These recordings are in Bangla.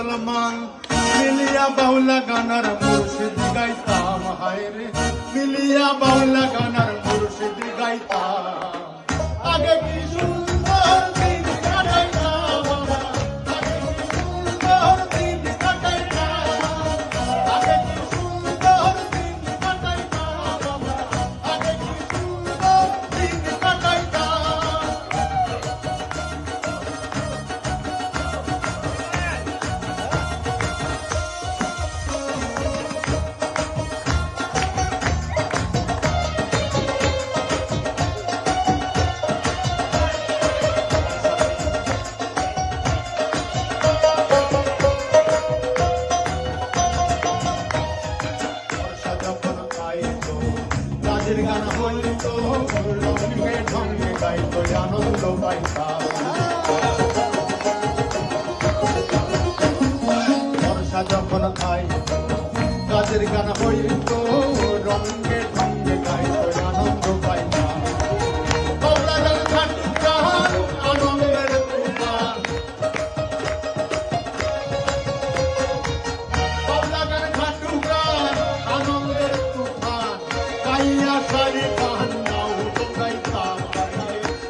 মুসলমান মিলিয়া বাউলা গানার মুর্শিদ গাইতাম হায় রে মিলিয়া বাউলা গানার মুর্শিদ গাইতাম আগে কি সুন্দর দিন কাটাইতাম আগে কি সুন্দর দিন কাটাইতাম আগে কি সুন্দর দিন কাটাইতাম আগে কি সুন্দর দিন কাটাইতাম গান হইতো রঙে ঢঙে গাইতো আনন্দ পাইতাম বর্ষা যখন খাইতো কাজের গান হইতো রঙে ঢঙে গাইতো আনন্দ পাইতাম বাউলা গান খাটি গান আনন্দের তুফান বাউলা গান খাটু গান আনন্দের তুফান কাইয়া সারি গান নাও দৌড়াইতাম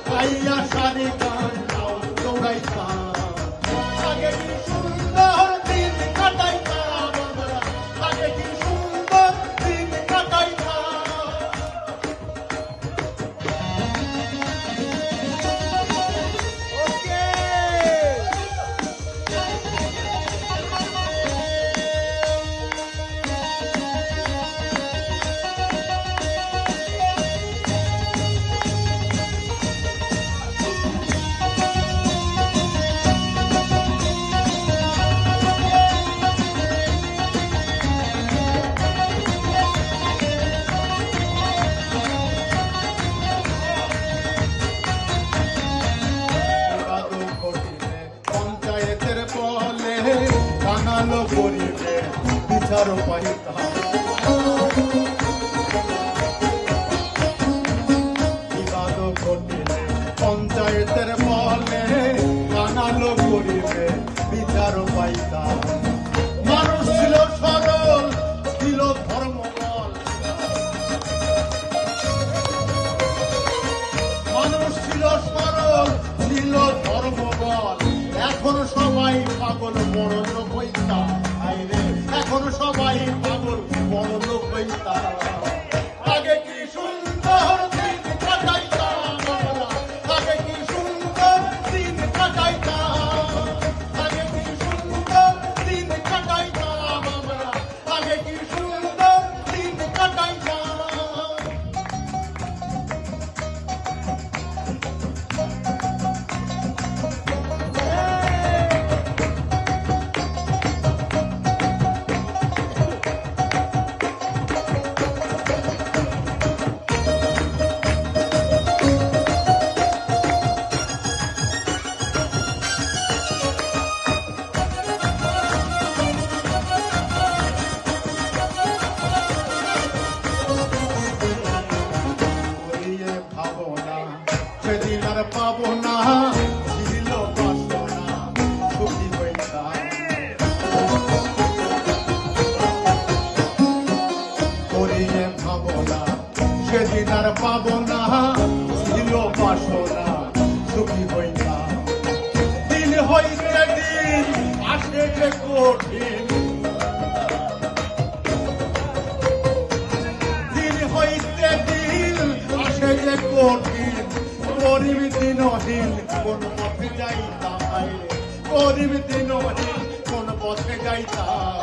কাইয়া সারি গান নাও দৌড়াইতাম আগে কি সুন্দর দিন কাটাইতাম আগে কি সুন্দর দিন কাটাইতাম পঞ্চায়েতের বলে কানালো গরিবে বিচারও পাইতাম বিবাদ ঘটিলে পঞ্চায়েতের বলে কানালো গরিবে বিচারও পাইতাম মানুষ ছিল সরল ছিল ধর্মবল মানুষ ছিল সরল ছিল ধর্মবল এখন সবাই পাগল বড় লোক হইতাম আইরে এখন সবাই পাগল বড় লোক হইতাম আগে কি সুন্দর দিন কাটাইতাম আগে কি সুন্দর দিন কাটাইতাম আগে কি সুন্দর দিন কাটাইতাম আগে কি সুন্দর দিন কাটাইতাম সেদিন আর পাবো না ছিল বাসনা সুখী হইতাম করিয়ে ভাবনা সেদিন আর পাবো না ছিল বাসনা সুখী হইতাম দিন হইতে দিন আসে যে কঠিন দিন হইতে দিন আসে যে কঠিন গরিব দিনহীন কোন পথে যাইতাম গরিব দিনহীন কোন পথে যাইতাম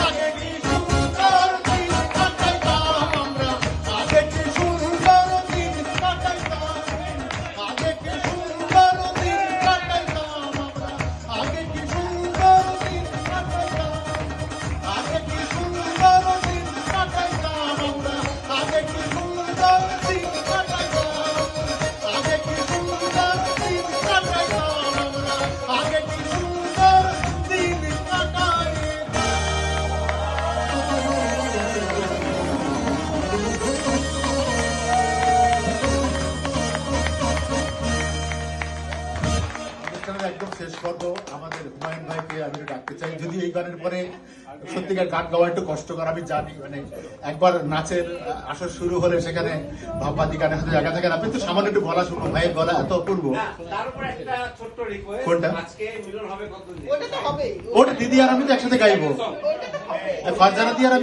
আগে কি সুন্দর দিন কাটাইতাম আমরা আগে কি সুন্দর দিন কাটাইতাম আগে কি সুন্দর দিন কাটাইতাম আমরা আগে কি সুন্দর দিন কাটাইতাম আগে কি সুন্দর দিন কাটাইতাম আমরা আগে কি সুন্দর দিন কাটাইতাম আগে কি সুন্দর দিন কাটাইতাম আমরা আগে কি সুন্দর দিন কাটাইতাম রাখতে চাই। যদি এই গানের পরে সত্যিকার গান গাওয়া একটু কষ্টকর আমি জানি, মানে একবার নাচের আসর শুরু হলে সেখানে ভাববাদি গানের সাথে জায়গা থাকে না। আপনি তো সামান্য একটু গলা শুনবো, ভাইয়ের গলা এত অপূর্ব। তারপর একটা ছোট্ট রিকোয়েস্ট, কোনটা? আজকে মিলন হবে কত দিন? ওটা তো হবেই। ওটা দিদি আর আমি তো একসাথে গাইবো, ওটা তো হবে। ফারজানা দি আর আমি